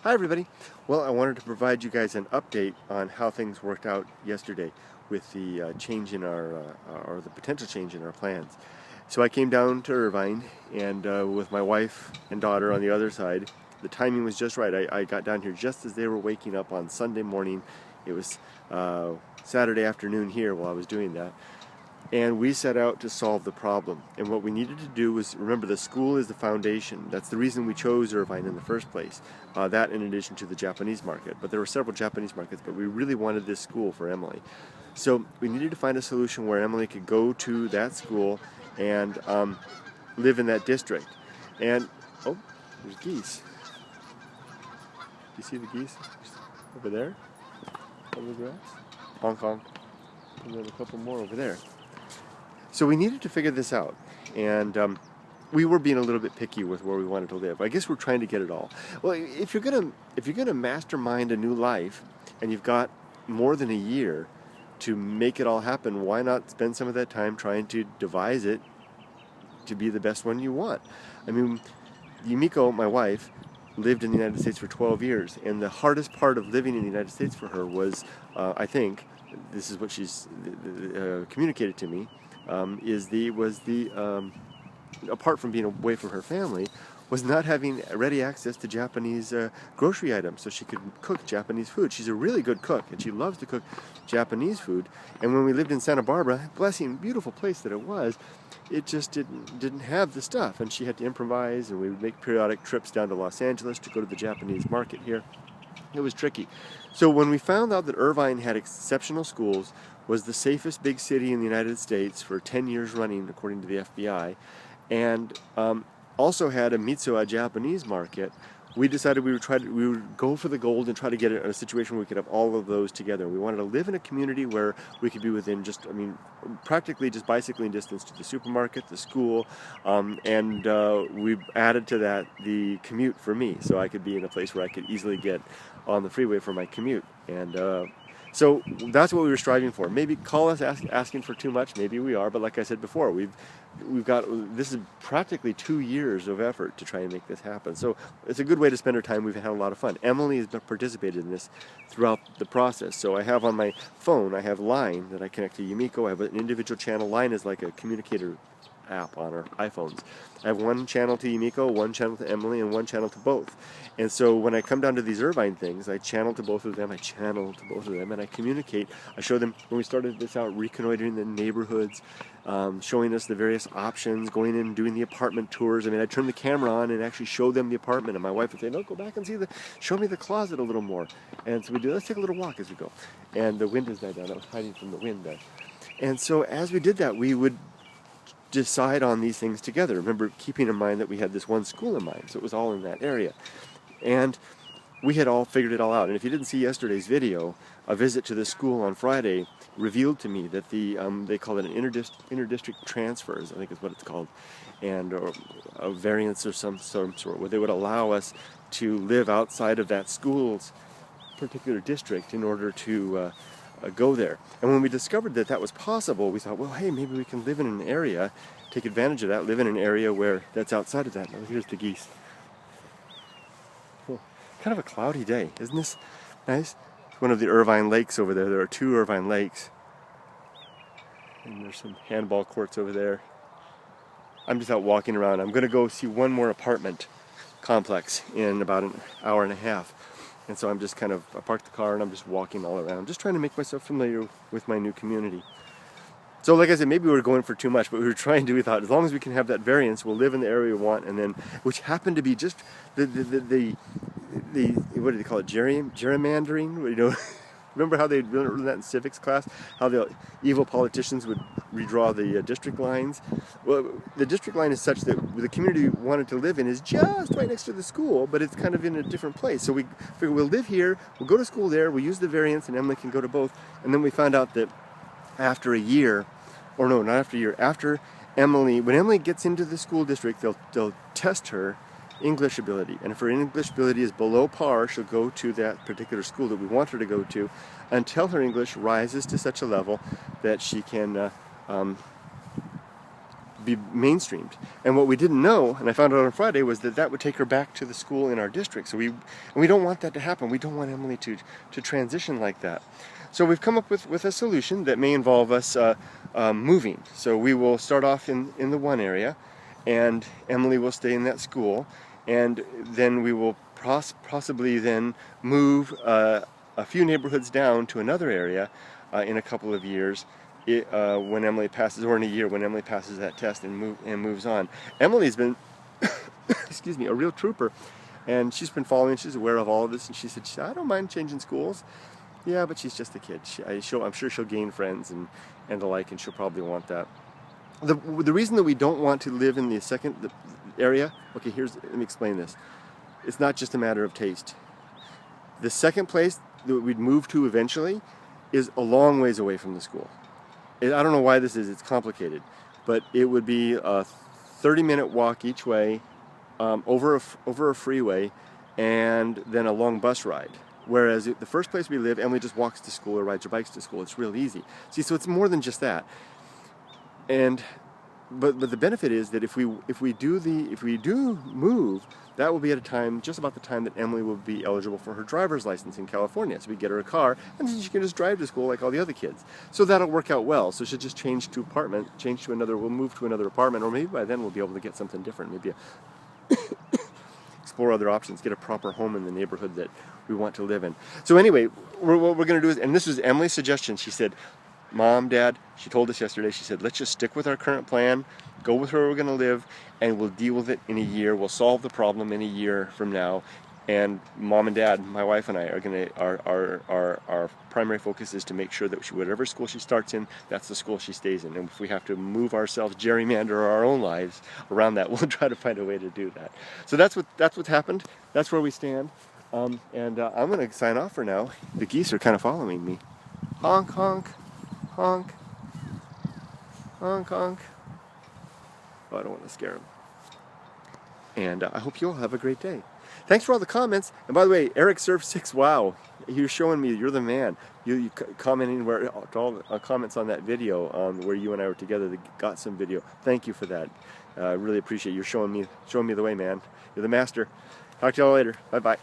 Hi everybody. Well, I wanted to provide you guys an update on how things worked out yesterday with the change in or the potential change in our plans. So I came down to Irvine and with my wife and daughter on the other side. The timing was just right. I got down here just as they were waking up on Sunday morning. It was Saturday afternoon here while I was doing that. And we set out to solve the problem. And what we needed to do was, remember, the school is the foundation. That's the reason we chose Irvine in the first place. That in addition to the Japanese market. But there were several Japanese markets, but we really wanted this school for Emily. So we needed to find a solution where Emily could go to that school and live in that district. And, oh, there's geese. Do you see the geese over there? Over the grass? Honk honk. And then a couple more over there. So we needed to figure this out, and we were being a little bit picky with where we wanted to live. I guess we're trying to get it all. Well, if you're gonna mastermind a new life, and you've got more than a year to make it all happen, why not spend some of that time trying to devise it to be the best one you want? I mean, Yumiko, my wife, lived in the United States for 12 years, and the hardest part of living in the United States for her was, I think, this is what she's communicated to me, apart from being away from her family, was not having ready access to Japanese grocery items so she could cook Japanese food. She's a really good cook, and she loves to cook Japanese food. And when we lived in Santa Barbara, blessing, beautiful place that it was, it just didn't have the stuff, and she had to improvise, and we would make periodic trips down to Los Angeles to go to the Japanese market here. It was tricky. So when we found out that Irvine had exceptional schools, was the safest big city in the United States for 10 years running, according to the FBI, and also had a Mitsuwa Japanese market, we decided we would go for the gold and try to get it in a situation where we could have all of those together. We wanted to live in a community where we could be within practically just bicycling distance to the supermarket, the school, and we added to that the commute for me, so I could be in a place where I could easily get on the freeway for my commute. And so that's what we were striving for. Maybe call us asking for too much. Maybe we are, but like I said before, this is practically 2 years of effort to try and make this happen. So it's a good way to spend our time. We've had a lot of fun. Emily has participated in this throughout the process. So I have on my phone, I have Line that I connect to Yumiko. I have an individual channel. Line is like a communicator app on our iPhones. I have one channel to Yumiko, one channel to Emily, and one channel to both. And so when I come down to these Irvine things, I channel to both of them, and I communicate. I show them, when we started this out, reconnoitering the neighborhoods, showing us the various options, going in and doing the apartment tours. I mean, I turn the camera on and actually show them the apartment, and my wife would say, no, go back and show me the closet a little more. And so let's take a little walk as we go. And the wind has died down. I was hiding from the wind there. And so as we did that, we would decide on these things together. Remember, keeping in mind that we had this one school in mind, so it was all in that area. And we had all figured it all out. And if you didn't see yesterday's video, a visit to the school on Friday revealed to me that they call it an interdistrict transfers, I think is what it's called, and a variance of some sort, where they would allow us to live outside of that school's particular district in order to go there. And when we discovered that that was possible, we thought, well, hey, maybe we can live in an area, take advantage of that, live in an area where that's outside of that. Now, here's the geese. Well, kind of a cloudy day, isn't this nice? It's one of the Irvine lakes over there. There are 2 Irvine lakes. And there's some handball courts over there. I'm just out walking around. I'm going to go see one more apartment complex in about an hour and a half. And so I'm just I parked the car and I'm just walking all around, just trying to make myself familiar with my new community. So like I said, maybe we were going for too much, but we thought, as long as we can have that variance, we'll live in the area we want, and then, which happened to be just the what do they call it, gerrymandering, you know? Remember how they learned that in civics class? How the evil politicians would redraw the district lines? Well, the district line is such that the community we wanted to live in is just right next to the school, but it's kind of in a different place. So we figured we'll live here, we'll go to school there, we'll use the variance, and Emily can go to both. And then we found out that after a year, or no, not after a year, after Emily, when Emily gets into the school district, they'll test her English ability, and if her English ability is below par, she'll go to that particular school that we want her to go to until her English rises to such a level that she can be mainstreamed. And what we didn't know, and I found out on Friday, was that that would take her back to the school in our district. So we don't want that to happen. We don't want Emily to transition like that. So we've come up with a solution that may involve us moving. So we will start off in the one area, and Emily will stay in that school, and then we will possibly then move a few neighborhoods down to another area in a couple of years, when Emily passes, or in a year when Emily passes that test and moves on. Emily's been, excuse me, a real trooper, and she's been following. She's aware of all of this, and she said, I don't mind changing schools. Yeah, but she's just a kid. I'm sure she'll gain friends and the like, and she'll probably want that. The reason that we don't want to live in the second area, okay, let me explain this. It's not just a matter of taste. The second place that we'd move to eventually is a long ways away from the school. I don't know why this is, it's complicated, but it would be a 30-minute walk each way, over a freeway, and then a long bus ride. Whereas the first place we live, Emily just walks to school or rides her bikes to school. It's real easy. See, so it's more than just that. But the benefit is that if we do move, that will be at a time, just about the time that Emily will be eligible for her driver's license in California. So we get her a car, and then she can just drive to school like all the other kids. So that'll work out well. So she'll just we'll move to another apartment, or maybe by then we'll be able to get something different. Maybe explore other options, get a proper home in the neighborhood that we want to live in. So anyway, what we're going to do is, and this was Emily's suggestion, she said, Mom, Dad, she told us yesterday, she said, let's just stick with our current plan, go with where we're going to live, and we'll deal with it in a year. We'll solve the problem in a year from now. And Mom and Dad, my wife and I, are going to, our primary focus is to make sure that whatever school she starts in, that's the school she stays in. And if we have to move ourselves, gerrymander our own lives around that, we'll try to find a way to do that. So that's what's happened. That's where we stand. I'm going to sign off for now. The geese are kind of following me. Honk, honk, honk, honk, honk. Oh, I don't want to scare them. And I hope you all have a great day. Thanks for all the comments. And by the way, Eric Surf 6, wow, you're showing me you're the man. You commenting to all the comments on that video where you and I were together, the got some video. Thank you for that. I really appreciate you showing me the way, man. You're the master. Talk to y'all later. Bye bye.